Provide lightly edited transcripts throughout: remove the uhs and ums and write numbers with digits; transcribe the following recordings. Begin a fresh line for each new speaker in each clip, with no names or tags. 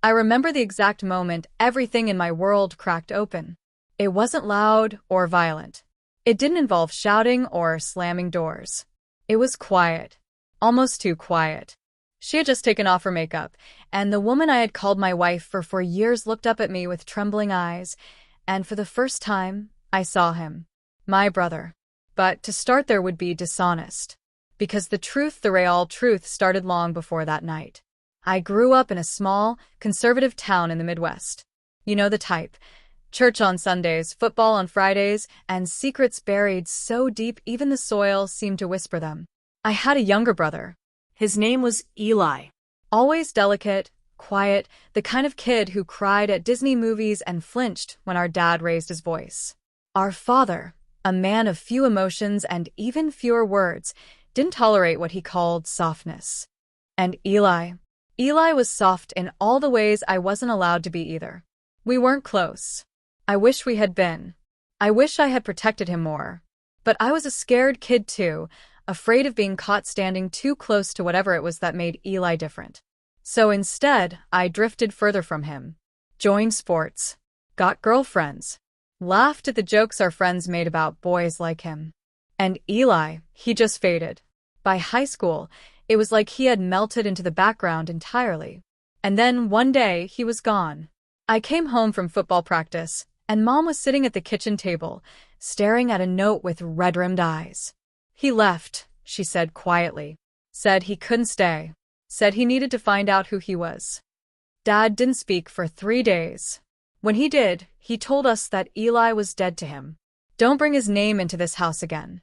I remember the exact moment everything in my world cracked open. It wasn't loud or violent. It didn't involve shouting or slamming doors. It was quiet. Almost too quiet. She had just taken off her makeup, and the woman I had called my wife for 4 years looked up at me with trembling eyes, and for the first time, I saw him. My brother. But to start there would be dishonest. Because the real truth started long before that night. I grew up in a small, conservative town in the Midwest. You know the type. Church on Sundays, football on Fridays, and secrets buried so deep even the soil seemed to whisper them. I had a younger brother.
His name was Eli.
Always delicate, quiet, the kind of kid who cried at Disney movies and flinched when our dad raised his voice. Our father, a man of few emotions and even fewer words, didn't tolerate what he called softness. And Eli was soft in all the ways I wasn't allowed to be either. We weren't close. I wish we had been. I wish I had protected him more. But I was a scared kid too, afraid of being caught standing too close to whatever it was that made Eli different. So instead, I drifted further from him. Joined sports. Got girlfriends. Laughed at the jokes our friends made about boys like him. And Eli, he just faded. By high school, it was like he had melted into the background entirely. And then one day, he was gone. I came home from football practice, and Mom was sitting at the kitchen table, staring at a note with red-rimmed eyes. He left, she said quietly. Said he couldn't stay. Said he needed to find out who he was. Dad didn't speak for 3 days. When he did, he told us that Eli was dead to him. Don't bring his name into this house again.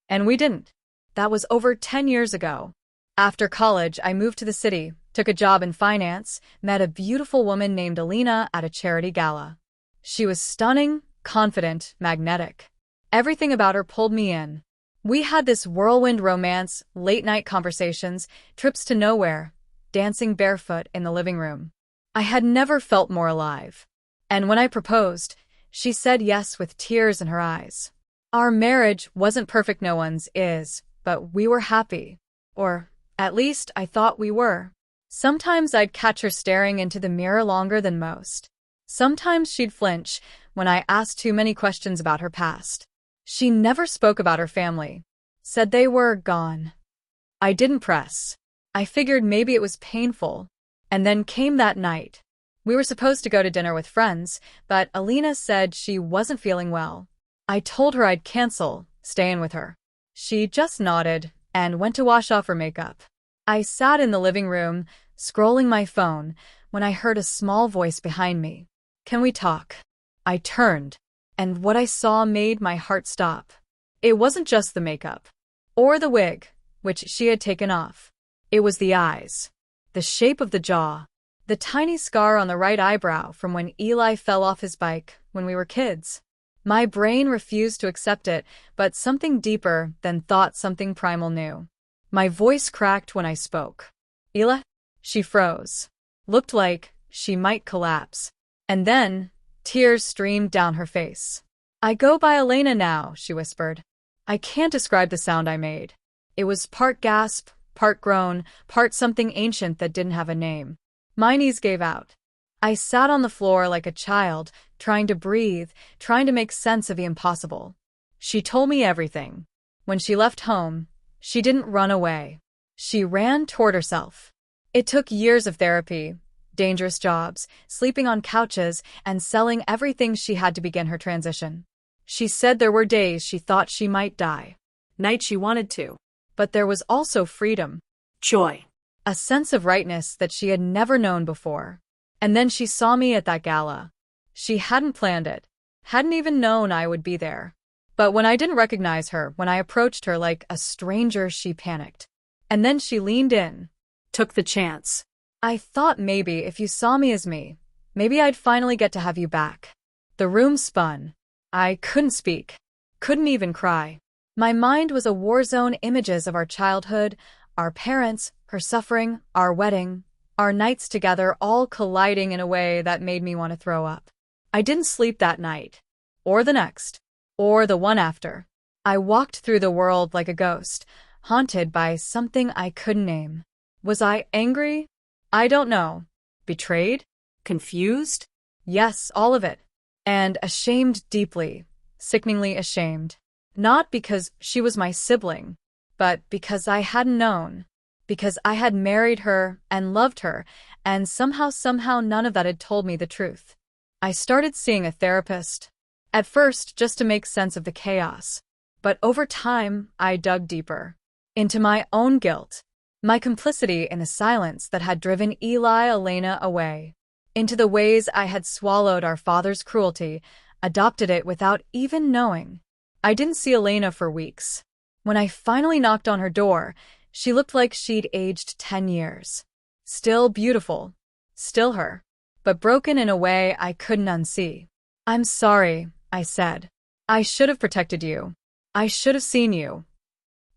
And we didn't. That was over 10 years ago. After college, I moved to the city, took a job in finance, met a beautiful woman named Alina at a charity gala. She was stunning, confident, magnetic. Everything about her pulled me in. We had this whirlwind romance, late-night conversations, trips to nowhere, dancing barefoot in the living room. I had never felt more alive. And when I proposed, she said yes with tears in her eyes. Our marriage wasn't perfect, no one's is, but we were happy. Or, at least, I thought we were. Sometimes I'd catch her staring into the mirror longer than most. Sometimes she'd flinch when I asked too many questions about her past. She never spoke about her family. Said they were gone. I didn't press. I figured maybe it was painful. And then came that night. We were supposed to go to dinner with friends, but Alina said she wasn't feeling well. I told her I'd cancel, stay in with her. She just nodded and went to wash off her makeup. I sat in the living room, scrolling my phone, when I heard a small voice behind me. Can we talk? I turned, and what I saw made my heart stop. It wasn't just the makeup. Or the wig, which she had taken off. It was the eyes. The shape of the jaw. The tiny scar on the right eyebrow from when Eli fell off his bike when we were kids. My brain refused to accept it, but something deeper than thought, something primal knew. My voice cracked when I spoke. Eli? She froze. Looked like she might collapse. And then, tears streamed down her face. I go by Elena now, she whispered. I can't describe the sound I made. It was part gasp, part groan, part something ancient that didn't have a name. My knees gave out. I sat on the floor like a child, trying to breathe, trying to make sense of the impossible. She told me everything. When she left home, she didn't run away. She ran toward herself. It took years of therapy, dangerous jobs, sleeping on couches, and selling everything she had to begin her transition. She said there were days she thought she might die.
Nights she wanted to.
But there was also freedom.
Joy.
A sense of rightness that she had never known before. And then she saw me at that gala. She hadn't planned it. Hadn't even known I would be there. But when I didn't recognize her, when I approached her like a stranger, she panicked. And then she leaned in.
Took the chance.
I thought maybe if you saw me as me, maybe I'd finally get to have you back. The room spun. I couldn't speak. Couldn't even cry. My mind was a war zone, images of our childhood, our parents, her suffering, our wedding, our nights together all colliding in a way that made me want to throw up. I didn't sleep that night. Or the next. Or the one after. I walked through the world like a ghost, haunted by something I couldn't name. Was I angry? I don't know. Betrayed?
Confused?
Yes, all of it. And ashamed deeply, sickeningly ashamed. Not because she was my sibling, but because I hadn't known. Because I had married her and loved her, and somehow none of that had told me the truth. I started seeing a therapist. At first, just to make sense of the chaos. But over time, I dug deeper. Into my own guilt. My complicity in the silence that had driven Elena away. Into the ways I had swallowed our father's cruelty, adopted it without even knowing. I didn't see Elena for weeks. When I finally knocked on her door, she looked like she'd aged 10 years. Still beautiful. Still her. But broken in a way I couldn't unsee. "I'm sorry," I said. "I should have protected you. I should have seen you."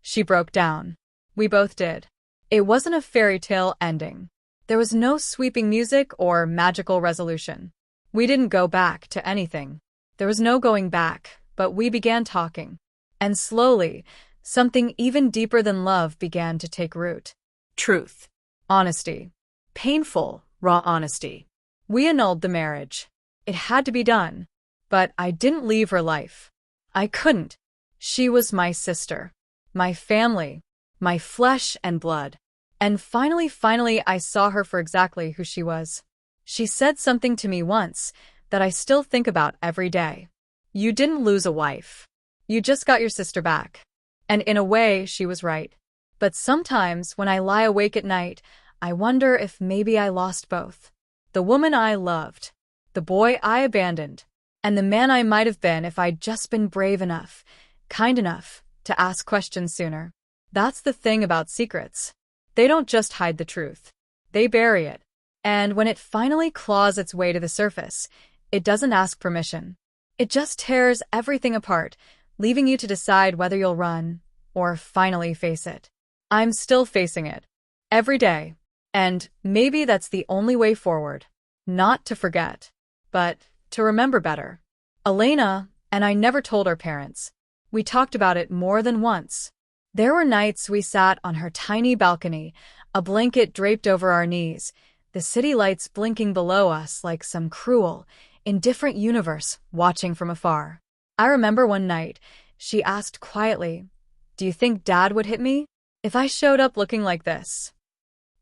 She broke down. We both did. It wasn't a fairy tale ending. There was no sweeping music or magical resolution. We didn't go back to anything. There was no going back, but we began talking. And slowly, something even deeper than love began to take root.
Truth.
Honesty. Painful, raw honesty. We annulled the marriage. It had to be done. But I didn't leave her life. I couldn't. She was my sister. My family. My flesh and blood. And finally, I saw her for exactly who she was. She said something to me once that I still think about every day. "You didn't lose a wife. You just got your sister back." And in a way, she was right. But sometimes, when I lie awake at night, I wonder if maybe I lost both. The woman I loved. The boy I abandoned. And the man I might have been if I'd just been brave enough, kind enough, to ask questions sooner. That's the thing about secrets. They don't just hide the truth. They bury it. And when it finally claws its way to the surface, it doesn't ask permission. It just tears everything apart, leaving you to decide whether you'll run or finally face it. I'm still facing it. Every day. And maybe that's the only way forward. Not to forget, but to remember better. Elena and I never told our parents. We talked about it more than once. There were nights we sat on her tiny balcony, a blanket draped over our knees, the city lights blinking below us like some cruel, indifferent universe watching from afar. I remember one night, she asked quietly, "Do you think Dad would hit me if I showed up looking like this?"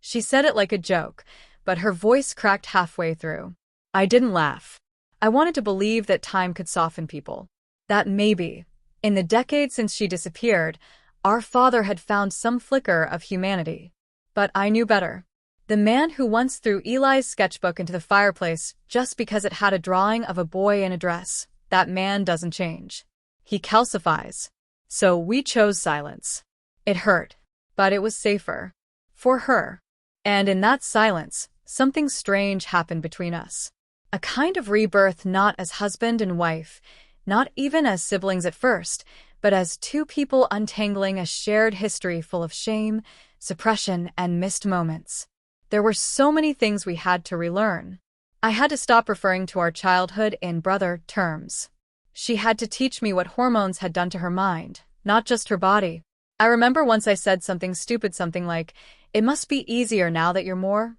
She said it like a joke, but her voice cracked halfway through. I didn't laugh. I wanted to believe that time could soften people. That maybe, in the decade since she disappeared, our father had found some flicker of humanity. But I knew better. The man who once threw Eli's sketchbook into the fireplace just because it had a drawing of a boy in a dress, that man doesn't change. He calcifies. So we chose silence. It hurt, but it was safer. For her. And in that silence, something strange happened between us. A kind of rebirth, not as husband and wife, not even as siblings at first, but as two people untangling a shared history full of shame, suppression, and missed moments. There were so many things we had to relearn. I had to stop referring to our childhood in brother terms. She had to teach me what hormones had done to her mind, not just her body. I remember once I said something stupid, something like, "It must be easier now that you're more,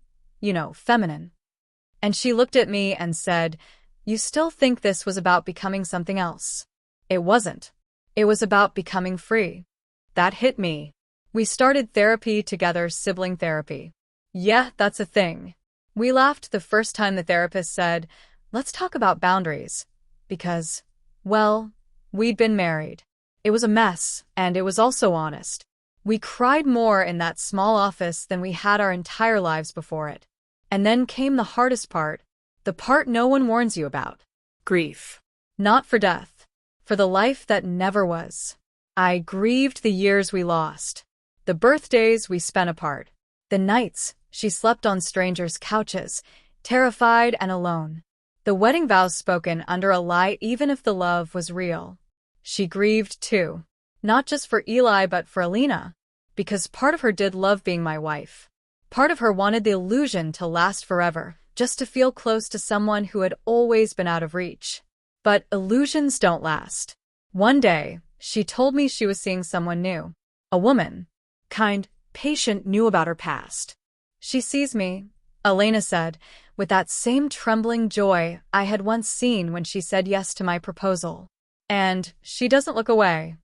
feminine." And she looked at me and said, "You still think this was about becoming something else?" It wasn't. It was about becoming free. That hit me. We started therapy together, sibling therapy. Yeah, that's a thing. We laughed the first time the therapist said, "Let's talk about boundaries." Because, well, we'd been married. It was a mess, and it was also honest. We cried more in that small office than we had our entire lives before it. And then came the hardest part, the part no one warns you about.
Grief.
Not for death. For the life that never was. I grieved the years we lost. The birthdays we spent apart. The nights she slept on strangers' couches, terrified and alone. The wedding vows spoken under a lie even if the love was real. She grieved too. Not just for Eli but for Elena. Because part of her did love being my wife. Part of her wanted the illusion to last forever, just to feel close to someone who had always been out of reach. But illusions don't last. One day, she told me she was seeing someone new. A woman. Kind, patient, knew about her past. "She sees me," Elena said, with that same trembling joy I had once seen when she said yes to my proposal. And she doesn't look away.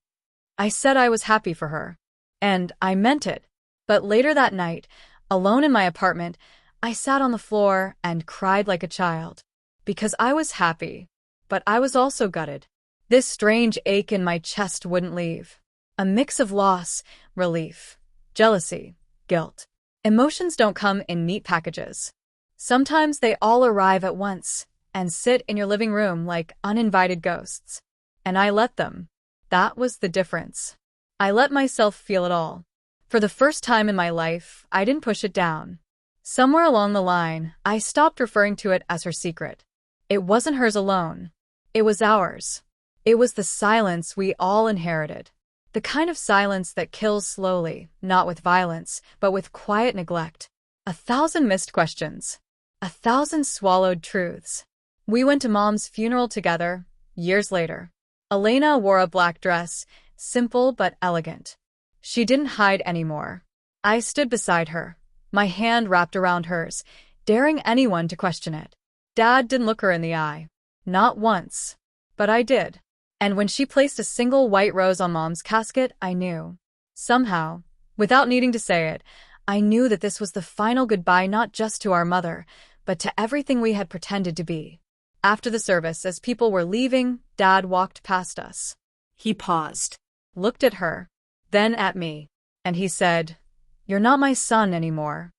I said I was happy for her. And I meant it. But later that night, alone in my apartment, I sat on the floor and cried like a child. Because I was happy, but I was also gutted. This strange ache in my chest wouldn't leave. A mix of loss, relief, jealousy, guilt. Emotions don't come in neat packages. Sometimes they all arrive at once and sit in your living room like uninvited ghosts. And I let them. That was the difference. I let myself feel it all. For the first time in my life, I didn't push it down. Somewhere along the line, I stopped referring to it as her secret. It wasn't hers alone. It was ours. It was the silence we all inherited. The kind of silence that kills slowly, not with violence, but with quiet neglect. 1,000 missed questions. 1,000 swallowed truths. We went to Mom's funeral together, years later. Elena wore a black dress, simple but elegant. She didn't hide anymore. I stood beside her, my hand wrapped around hers, daring anyone to question it. Dad didn't look her in the eye. Not once. But I did. And when she placed a single white rose on Mom's casket, I knew. Somehow, without needing to say it, I knew that this was the final goodbye not just to our mother, but to everything we had pretended to be. After the service, as people were leaving, Dad walked past us.
He paused.
Looked at her, then at me, and he said, "You're not my son anymore."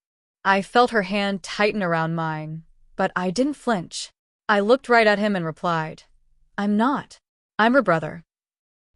I felt her hand tighten around mine, but I didn't flinch. I looked right at him and replied, "I'm not. I'm her brother."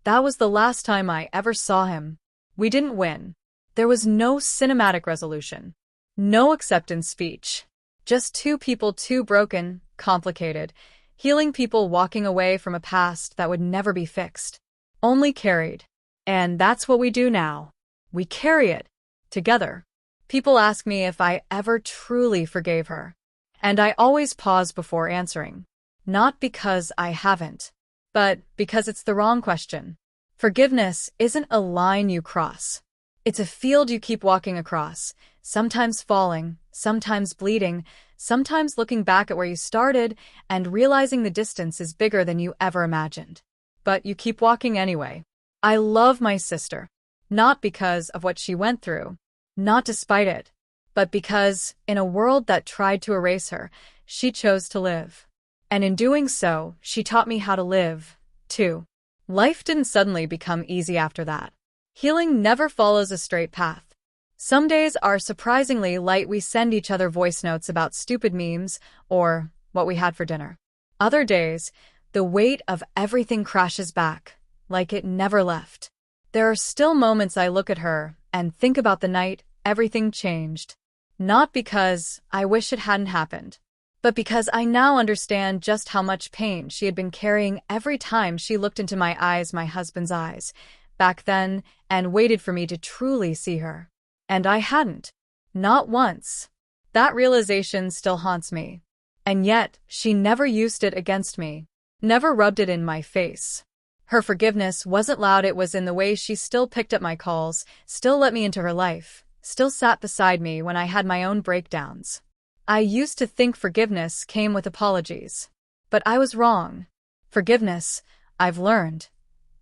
That was the last time I ever saw him. We didn't win. There was no cinematic resolution. No acceptance speech. Just two people too broken, complicated, healing people walking away from a past that would never be fixed. Only carried. And that's what we do now. We carry it. Together. People ask me if I ever truly forgave her. And I always pause before answering. Not because I haven't, but because it's the wrong question. Forgiveness isn't a line you cross. It's a field you keep walking across, sometimes falling, sometimes bleeding, sometimes looking back at where you started and realizing the distance is bigger than you ever imagined. But you keep walking anyway. I love my sister. Not because of what she went through, not despite it, but because, in a world that tried to erase her, she chose to live. And in doing so, she taught me how to live, too. Life didn't suddenly become easy after that. Healing never follows a straight path. Some days are surprisingly light. We send each other voice notes about stupid memes or what we had for dinner. Other days, the weight of everything crashes back, like it never left. There are still moments I look at her and think about the night everything changed. Not because I wish it hadn't happened, but because I now understand just how much pain she had been carrying every time she looked into my eyes, my husband's eyes, back then, and waited for me to truly see her. And I hadn't. Not once. That realization still haunts me. And yet, she never used it against me. Never rubbed it in my face. Her forgiveness wasn't loud. It was in the way she still picked up my calls, still let me into her life, still sat beside me when I had my own breakdowns. I used to think forgiveness came with apologies. But I was wrong. Forgiveness, I've learned,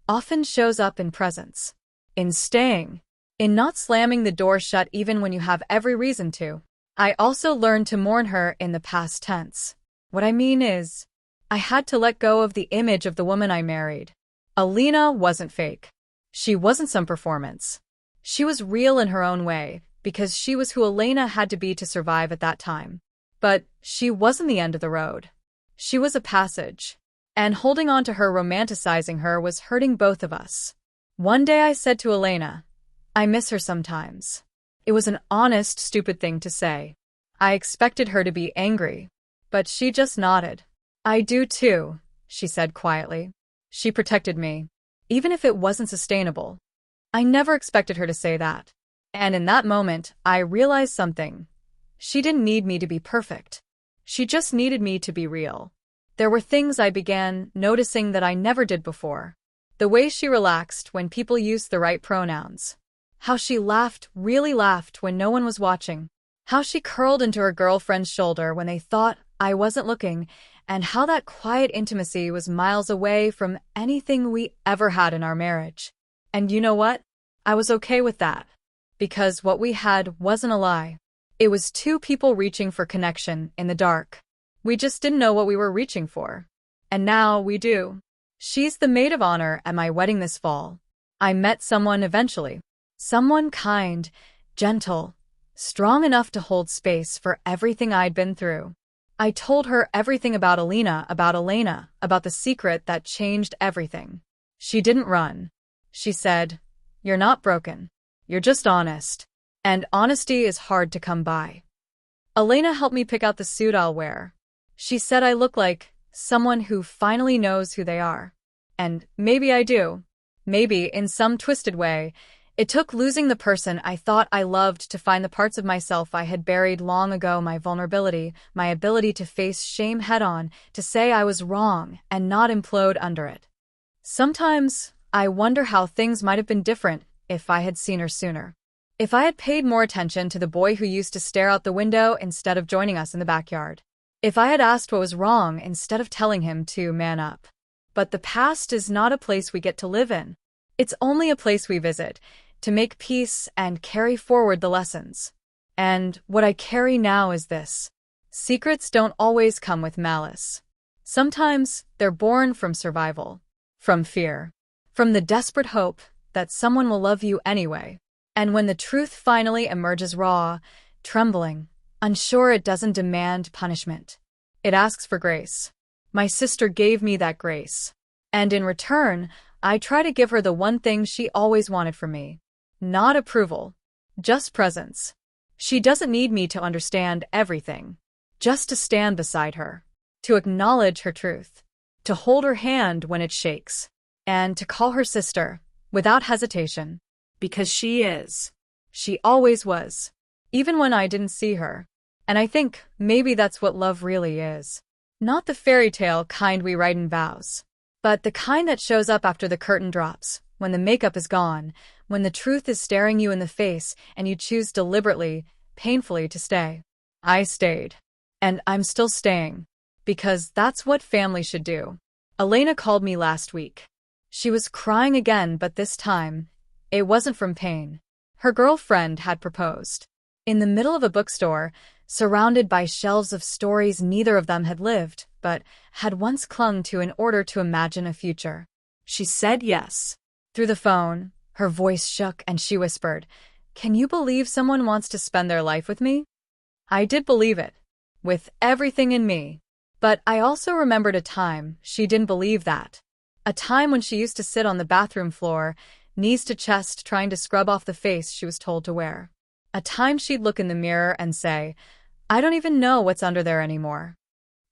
often shows up in presence. In staying. In not slamming the door shut even when you have every reason to. I also learned to mourn her in the past tense. What I mean is, I had to let go of the image of the woman I married. Alina wasn't fake. She wasn't some performance. She was real in her own way, because she was who Elena had to be to survive at that time. But she wasn't the end of the road. She was a passage. And holding on to her, romanticizing her, was hurting both of us. One day I said to Elena, "I miss her sometimes." It was an honest, stupid thing to say. I expected her to be angry, but she just nodded. "I do too," she said quietly. She protected me, even if it wasn't sustainable. I never expected her to say that. And in that moment, I realized something. She didn't need me to be perfect. She just needed me to be real. There were things I began noticing that I never did before. The way she relaxed when people used the right pronouns. How she laughed, really laughed when no one was watching. How she curled into her girlfriend's shoulder when they thought I wasn't looking, and how that quiet intimacy was miles away from anything we ever had in our marriage. And you know what? I was okay with that. Because what we had wasn't a lie. It was two people reaching for connection in the dark. We just didn't know what we were reaching for. And now we do. She's the maid of honor at my wedding this fall. I met someone eventually. Someone kind, gentle, strong enough to hold space for everything I'd been through. I told her everything about Alina, about Elena, about the secret that changed everything. She didn't run. She said, "You're not broken. You're just honest." And honesty is hard to come by. Elena helped me pick out the suit I'll wear. She said I look like someone who finally knows who they are. And maybe I do. Maybe, in some twisted way, it took losing the person I thought I loved to find the parts of myself I had buried long ago, my vulnerability, my ability to face shame head-on, to say I was wrong and not implode under it. Sometimes, I wonder how things might have been different if I had seen her sooner. If I had paid more attention to the boy who used to stare out the window instead of joining us in the backyard. If I had asked what was wrong instead of telling him to man up. But the past is not a place we get to live in. It's only a place we visit, to make peace and carry forward the lessons. And what I carry now is this. Secrets don't always come with malice. Sometimes they're born from survival, from fear, from the desperate hope that someone will love you anyway. And when the truth finally emerges raw, trembling, unsure, it doesn't demand punishment. It asks for grace. My sister gave me that grace. And in return, I try to give her the one thing she always wanted from me. Not approval, just presence. She doesn't need me to understand everything. Just to stand beside her. To acknowledge her truth. To hold her hand when it shakes. And to call her sister, without hesitation.
Because she is.
She always was. Even when I didn't see her. And I think maybe that's what love really is. Not the fairy tale kind we write in vows. But the kind that shows up after the curtain drops, when the makeup is gone, when the truth is staring you in the face and you choose deliberately, painfully to stay. I stayed. And I'm still staying. Because that's what family should do. Elena called me last week. She was crying again, but this time, it wasn't from pain. Her girlfriend had proposed. In the middle of a bookstore, surrounded by shelves of stories neither of them had lived, but had once clung to in order to imagine a future. She said yes. Through the phone, her voice shook and she whispered, "Can you believe someone wants to spend their life with me?" I did believe it. With everything in me. But I also remembered a time she didn't believe that. A time when she used to sit on the bathroom floor, knees to chest, trying to scrub off the face she was told to wear. A time she'd look in the mirror and say, "I don't even know what's under there anymore."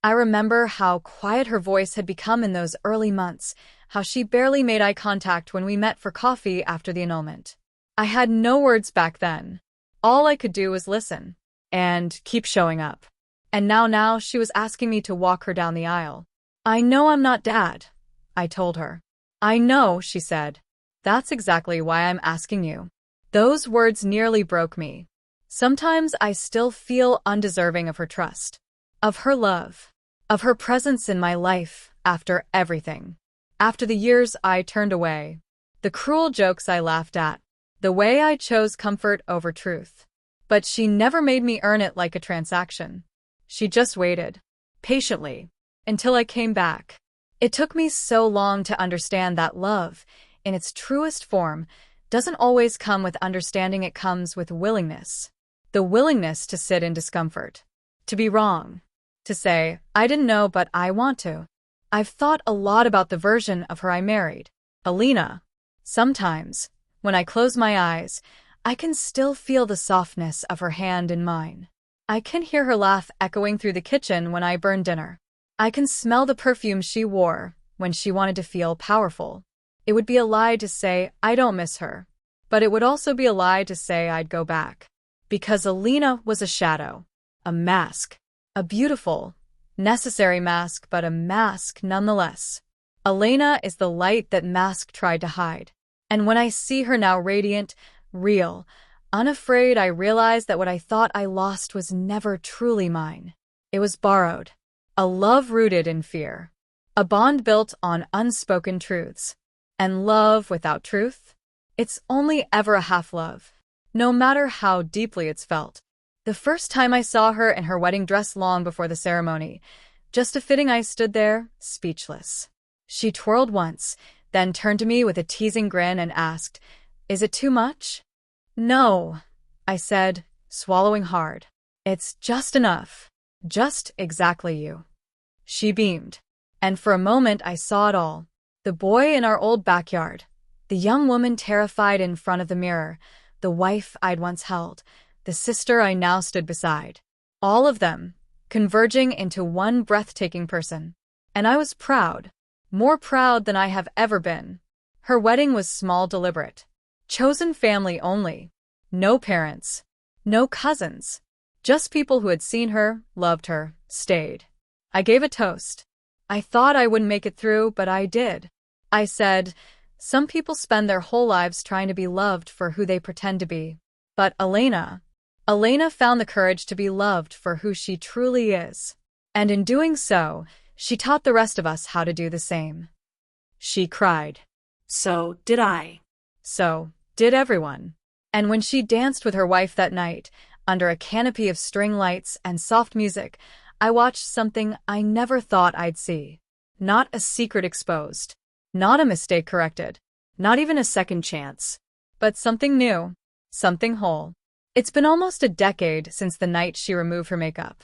I remember how quiet her voice had become in those early months, how she barely made eye contact when we met for coffee after the annulment. I had no words back then. All I could do was listen. And keep showing up. And now she was asking me to walk her down the aisle. "I know I'm not Dad," I told her. "I know," she said. "That's exactly why I'm asking you." Those words nearly broke me. Sometimes I still feel undeserving of her trust, of her love, of her presence in my life after everything. After the years I turned away, the cruel jokes I laughed at, the way I chose comfort over truth. But she never made me earn it like a transaction. She just waited, patiently, until I came back. It took me so long to understand that love, in its truest form, doesn't always come with understanding. It comes with willingness. The willingness to sit in discomfort. To be wrong. To say, "I didn't know, but I want to." I've thought a lot about the version of her I married, Alina. Sometimes, when I close my eyes, I can still feel the softness of her hand in mine. I can hear her laugh echoing through the kitchen when I burn dinner. I can smell the perfume she wore when she wanted to feel powerful. It would be a lie to say I don't miss her, but it would also be a lie to say I'd go back. Because Alina was a shadow, a mask, a beautiful, necessary mask, but a mask nonetheless. Elena is the light that mask tried to hide. And when I see her now radiant, real, Unafraid, I realized that what I thought I lost was never truly mine. It was borrowed. A love rooted in fear. A bond built on unspoken truths. And love without truth? It's only ever a half-love, no matter how deeply it's felt. The first time I saw her in her wedding dress long before the ceremony, just a fitting I stood there, speechless. She twirled once, then turned to me with a teasing grin and asked, "Is it too much?" "No," I said, swallowing hard. "It's just enough. Just exactly you." She beamed. And for a moment I saw it all. The boy in our old backyard. The young woman terrified in front of the mirror. The wife I'd once held. The sister I now stood beside. All of them, converging into one breathtaking person. And I was proud. More proud than I have ever been. Her wedding was small, deliberate. Chosen family only. No parents. No cousins. Just people who had seen her, loved her, stayed. I gave a toast. I thought I wouldn't make it through, but I did. I said, "Some people spend their whole lives trying to be loved for who they pretend to be. But Elena found the courage to be loved for who she truly is. And in doing so, she taught the rest of us how to do the same." She cried.
So did I.
So did everyone. And when she danced with her wife that night, under a canopy of string lights and soft music, I watched something I never thought I'd see. Not a secret exposed. Not a mistake corrected. Not even a second chance. But something new. Something whole. It's been almost a decade since the night she removed her makeup.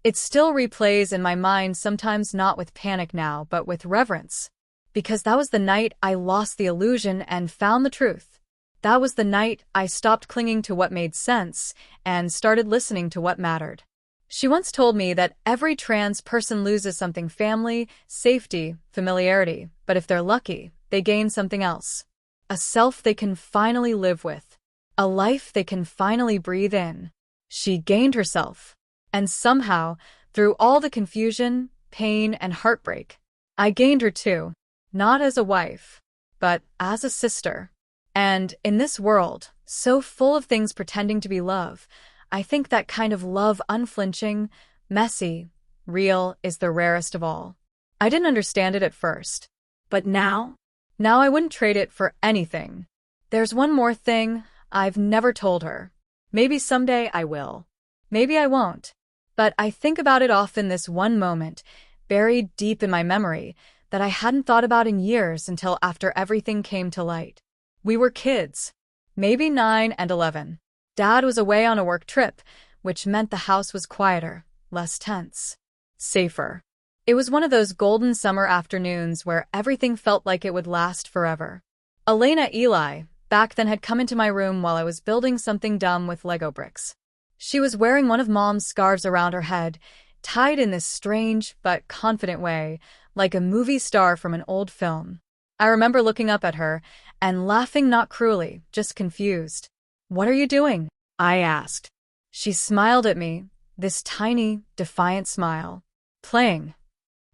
It still replays in my mind, sometimes not with panic now, but with reverence. Because that was the night I lost the illusion and found the truth. That was the night I stopped clinging to what made sense and started listening to what mattered. She once told me that every trans person loses something: family, safety, familiarity, but if they're lucky, they gain something else. A self they can finally live with. A life they can finally breathe in. She gained herself. And somehow, through all the confusion, pain, and heartbreak, I gained her too. Not as a wife, but as a sister. And in this world, so full of things pretending to be love, I think that kind of love, unflinching, messy, real, is the rarest of all. I didn't understand it at first. But now I wouldn't trade it for anything. There's one more thing I've never told her. Maybe someday I will. Maybe I won't. But I think about it often, this one moment, buried deep in my memory, that I hadn't thought about in years until after everything came to light. We were kids. Maybe 9 and 11. Dad was away on a work trip, which meant the house was quieter, less tense, safer. It was one of those golden summer afternoons where everything felt like it would last forever. Elena Eli, back then, had come into my room while I was building something dumb with Lego bricks. She was wearing one of Mom's scarves around her head, tied in this strange but confident way, like a movie star from an old film. I remember looking up at her and laughing, not cruelly, just confused. "What are you doing?" I asked. She smiled at me, this tiny, defiant smile. "Playing."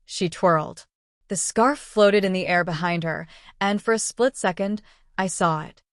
She twirled. The scarf floated in the air behind her, and for a split second, I saw it.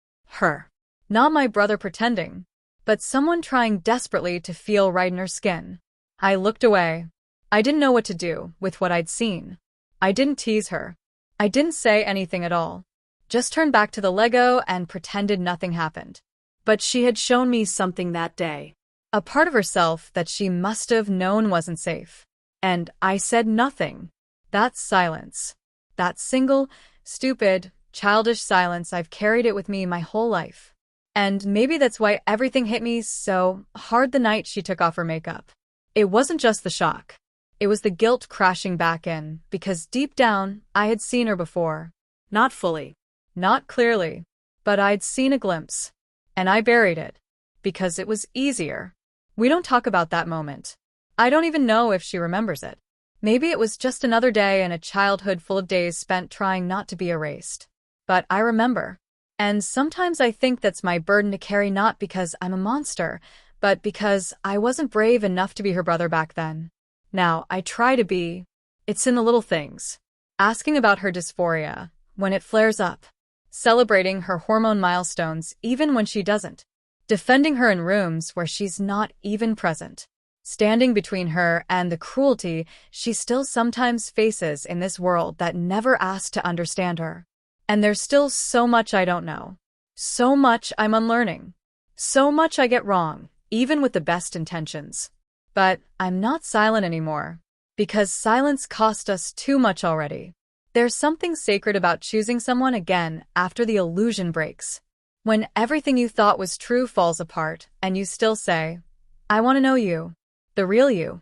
Her. Not my brother pretending, but someone trying desperately to feel right in her skin. I looked away. I didn't know what to do with what I'd seen. I didn't tease her. I didn't say anything at all. Just turned back to the Lego and pretended nothing happened. But she had shown me something that day. A part of herself that she must have known wasn't safe. And I said nothing. That silence. That single, stupid, childish silence, I've carried it with me my whole life. And maybe that's why everything hit me so hard the night she took off her makeup. It wasn't just the shock. It was the guilt crashing back in, because deep down, I had seen her before. Not fully. Not clearly. But I'd seen a glimpse. And I buried it. Because it was easier. We don't talk about that moment. I don't even know if she remembers it. Maybe it was just another day in a childhood full of days spent trying not to be erased. But I remember. And sometimes I think that's my burden to carry, not because I'm a monster, but because I wasn't brave enough to be her brother back then. Now, I try to be. It's in the little things. Asking about her dysphoria, when it flares up. Celebrating her hormone milestones, even when she doesn't. defending her in rooms where she's not even present, standing between her and the cruelty she still sometimes faces in this world that never asked to understand her. And there's still so much I don't know. So much I'm unlearning. So much I get wrong, even with the best intentions. But I'm not silent anymore, because silence cost us too much already. There's something sacred about choosing someone again after the illusion breaks. When everything you thought was true falls apart, and you still say, I want to know you, the real you.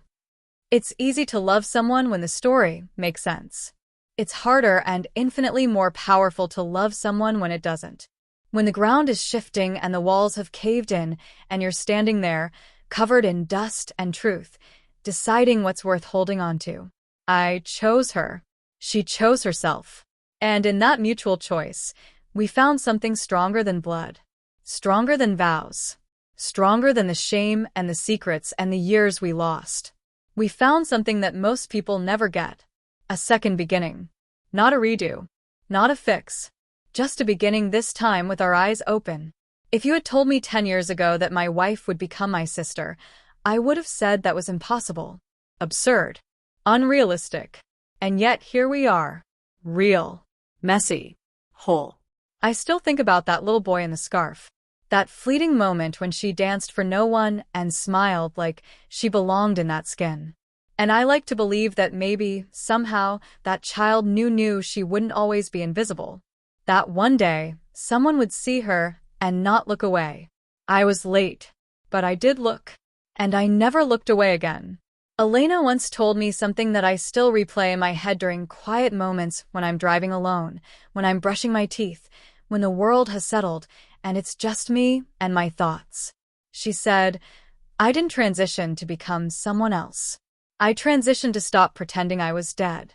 It's easy to love someone when the story makes sense. It's harder and infinitely more powerful to love someone when it doesn't. When the ground is shifting and the walls have caved in, and you're standing there, covered in dust and truth, deciding what's worth holding on to. I chose her. She chose herself. And in that mutual choice, we found something stronger than blood, stronger than vows, stronger than the shame and the secrets and the years we lost. We found something that most people never get. A second beginning. Not a redo. Not a fix. Just a beginning, this time with our eyes open. If you had told me 10 years ago that my wife would become my sister, I would have said that was impossible, absurd, unrealistic. And yet here we are. Real.
Messy. Whole.
I still think about that little boy in the scarf. That fleeting moment when she danced for no one and smiled like she belonged in that skin. And I like to believe that maybe, somehow, that child knew she wouldn't always be invisible. That one day, someone would see her and not look away. I was late, but I did look. And I never looked away again. Elena once told me something that I still replay in my head during quiet moments when I'm driving alone, when I'm brushing my teeth, when the world has settled, and it's just me and my thoughts. She said, I didn't transition to become someone else. I transitioned to stop pretending I was dead.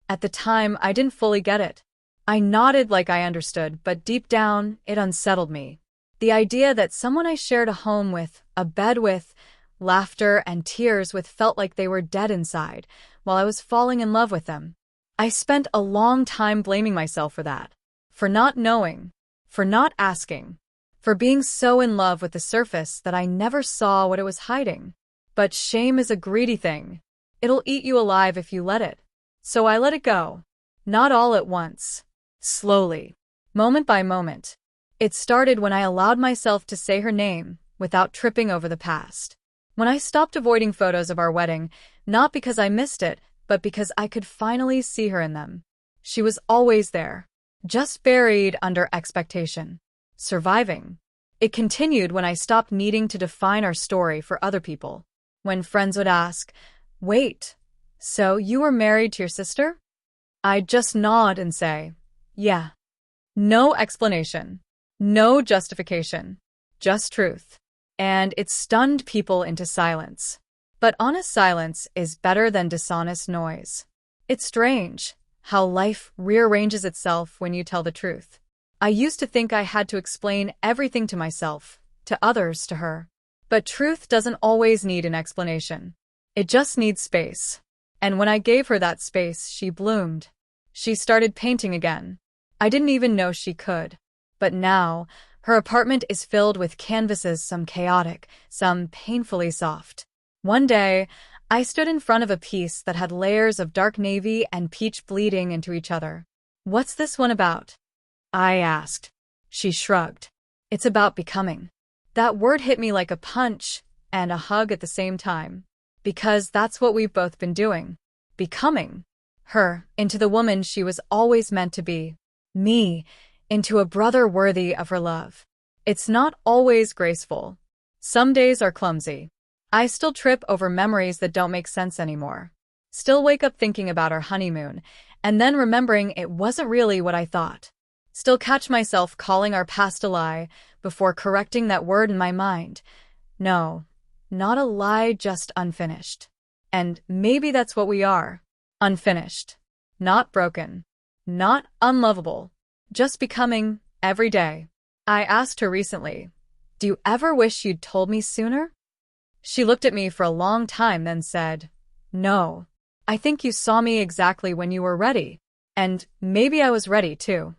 At the time, I didn't fully get it. I nodded like I understood, but deep down, it unsettled me. The idea that someone I shared a home with, a bed with, laughter and tears with felt like they were dead inside, while I was falling in love with them. I spent a long time blaming myself for that. For not knowing. For not asking. For being so in love with the surface that I never saw what it was hiding. But shame is a greedy thing. It'll eat you alive if you let it. So I let it go. Not all at once. Slowly. Moment by moment. It started when I allowed myself to say her name without tripping over the past. When I stopped avoiding photos of our wedding, not because I missed it, but because I could finally see her in them. She was always there, just buried under expectation. Surviving. It continued when I stopped needing to define our story for other people. When friends would ask, wait, so you were married to your sister? I'd just nod and say, yeah. No explanation. No justification. Just truth. And it stunned people into silence. But honest silence is better than dishonest noise. It's strange how life rearranges itself when you tell the truth. I used to think I had to explain everything to myself, to others, to her. But truth doesn't always need an explanation. It just needs space. And when I gave her that space, she bloomed. She started painting again. I didn't even know she could. But now, her apartment is filled with canvases, some chaotic, some painfully soft. One day, I stood in front of a piece that had layers of dark navy and peach bleeding into each other. What's this one about? I asked. She shrugged. It's about becoming. That word hit me like a punch and a hug at the same time. Because that's what we've both been doing. Becoming. Her, into the woman she was always meant to be. Me, into a brother worthy of her love. It's not always graceful. Some days are clumsy. I still trip over memories that don't make sense anymore. Still wake up thinking about our honeymoon, and then remembering it wasn't really what I thought. Still catch myself calling our past a lie before correcting that word in my mind. No, not a lie, just unfinished. And maybe that's what we are. Unfinished. Not broken. Not unlovable. Just becoming, every day. I asked her recently, do you ever wish you'd told me sooner? She looked at me for a long time, then said, no. I think you saw me exactly when you were ready. And maybe I was ready too.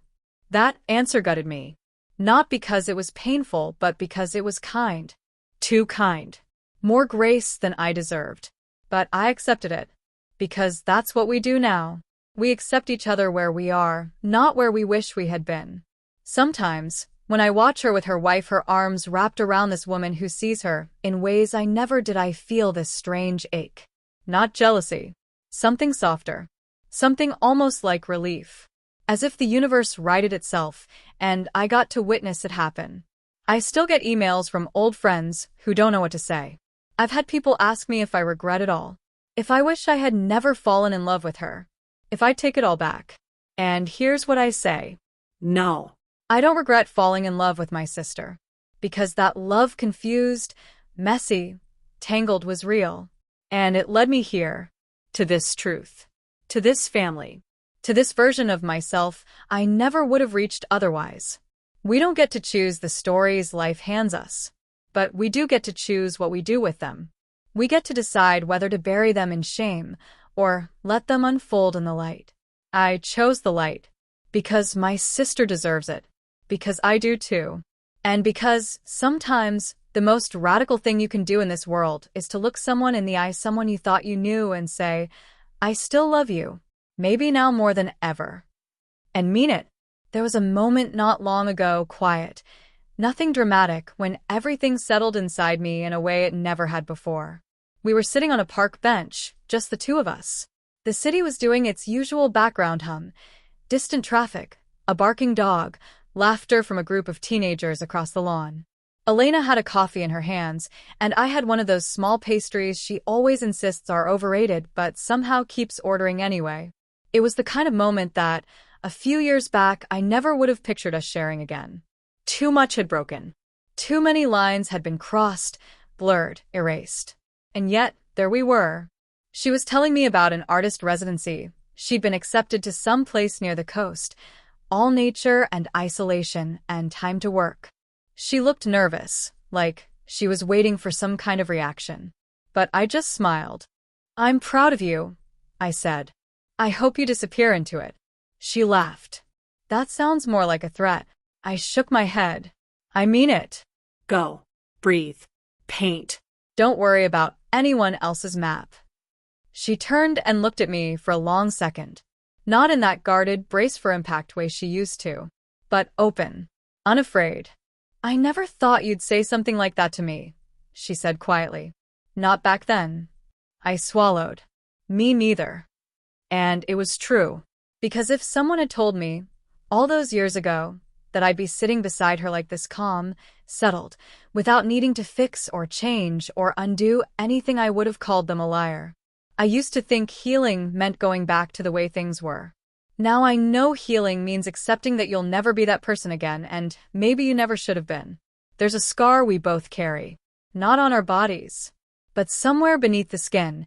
That answer gutted me. Not because it was painful, but because it was kind. Too kind. More grace than I deserved. But I accepted it. Because that's what we do now. We accept each other where we are, not where we wish we had been. Sometimes, when I watch her with her wife, her arms wrapped around this woman who sees her, in ways I never did, I feel this strange ache. Not jealousy. Something softer. Something almost like relief. As if the universe righted itself, and I got to witness it happen. I still get emails from old friends who don't know what to say. I've had people ask me if I regret it all. If I wish I had never fallen in love with her. If I'd take it all back. And here's what I say.
No.
I don't regret falling in love with my sister. Because that love confused, messy, tangled was real. And it led me here. To this truth. To this family. To this version of myself I never would have reached otherwise. We don't get to choose the stories life hands us. But we do get to choose what we do with them. We get to decide whether to bury them in shame or let them unfold in the light. I chose the light. Because my sister deserves it. Because I do too. And because, sometimes, the most radical thing you can do in this world is to look someone in the eye, someone you thought you knew, and say, I still love you. Maybe now more than ever. And mean it. There was a moment not long ago, quiet, nothing dramatic, when everything settled inside me in a way it never had before. We were sitting on a park bench, just the two of us. The city was doing its usual background hum. Distant traffic, a barking dog, laughter from a group of teenagers across the lawn. Elena had a coffee in her hands, and I had one of those small pastries she always insists are overrated but somehow keeps ordering anyway. It was the kind of moment that, a few years back, I never would have pictured us sharing again. Too much had broken. Too many lines had been crossed, blurred, erased. And yet, there we were. She was telling me about an artist residency. She'd been accepted to some place near the coast. All nature and isolation and time to work. She looked nervous, like she was waiting for some kind of reaction. But I just smiled. I'm proud of you, I said. I hope you disappear into it. She laughed. That sounds more like a threat. I shook my head. I mean it.
Go. Breathe. Paint.
Don't worry about anyone else's map. She turned and looked at me for a long second. Not in that guarded, brace-for-impact way she used to. But open. Unafraid. I never thought you'd say something like that to me, she said quietly. Not back then. I swallowed. Me neither. And it was true. Because if someone had told me, all those years ago, that I'd be sitting beside her like this, calm, settled, without needing to fix or change or undo anything, I would have called them a liar. I used to think healing meant going back to the way things were. Now I know healing means accepting that you'll never be that person again, and maybe you never should have been. There's a scar we both carry. Not on our bodies, but somewhere beneath the skin,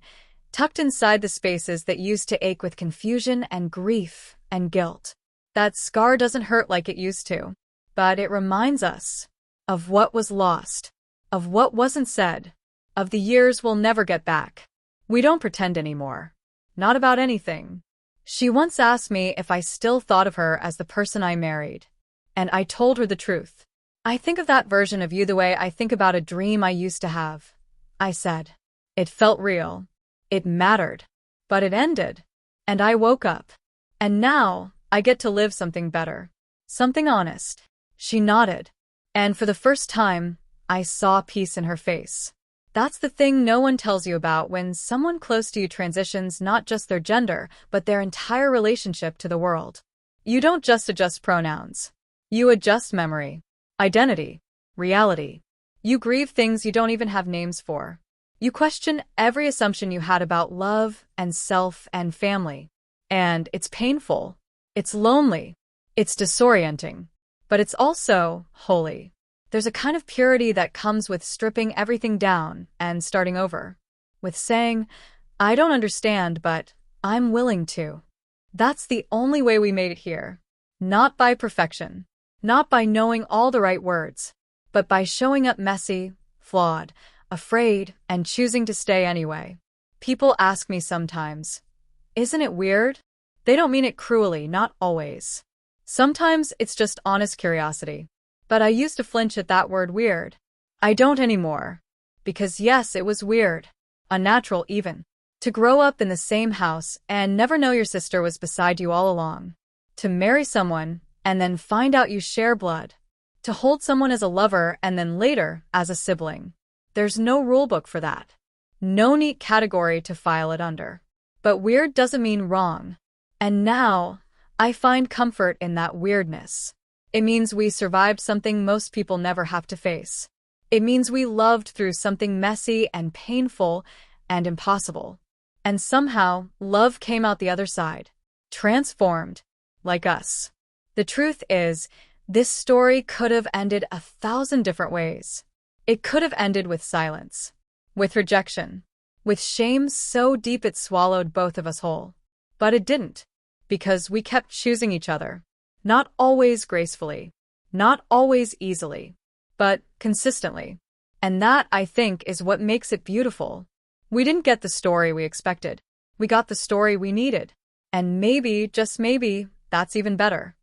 tucked inside the spaces that used to ache with confusion and grief and guilt. That scar doesn't hurt like it used to, but it reminds us of what was lost, of what wasn't said, of the years we'll never get back. We don't pretend anymore. Not about anything. She once asked me if I still thought of her as the person I married. And I told her the truth. I think of that version of you the way I think about a dream I used to have, I said. It felt real. It mattered. But it ended. And I woke up. And now, I get to live something better. Something honest. She nodded. And for the first time, I saw peace in her face. That's the thing no one tells you about when someone close to you transitions not just their gender, but their entire relationship to the world. You don't just adjust pronouns. You adjust memory, identity, reality. You grieve things you don't even have names for. You question every assumption you had about love and self and family. And it's painful. It's lonely. It's disorienting. But it's also holy. There's a kind of purity that comes with stripping everything down and starting over. With saying, I don't understand, but I'm willing to. That's the only way we made it here. Not by perfection. Not by knowing all the right words. But by showing up messy, flawed, afraid, and choosing to stay anyway. People ask me sometimes, isn't it weird? They don't mean it cruelly, not always. Sometimes it's just honest curiosity. But I used to flinch at that word weird. I don't anymore. Because yes, it was weird. Unnatural even. To grow up in the same house and never know your sister was beside you all along. To marry someone and then find out you share blood. To hold someone as a lover and then later as a sibling. There's no rulebook for that. No neat category to file it under. But weird doesn't mean wrong. And now, I find comfort in that weirdness. It means we survived something most people never have to face. It means we loved through something messy and painful and impossible. And somehow, love came out the other side. Transformed. Like us. The truth is, this story could have ended 1,000 different ways. It could have ended with silence. With rejection. With shame so deep it swallowed both of us whole. But it didn't. Because we kept choosing each other. Not always gracefully. Not always easily. But consistently. And that, I think, is what makes it beautiful. We didn't get the story we expected. We got the story we needed. And maybe, just maybe, that's even better.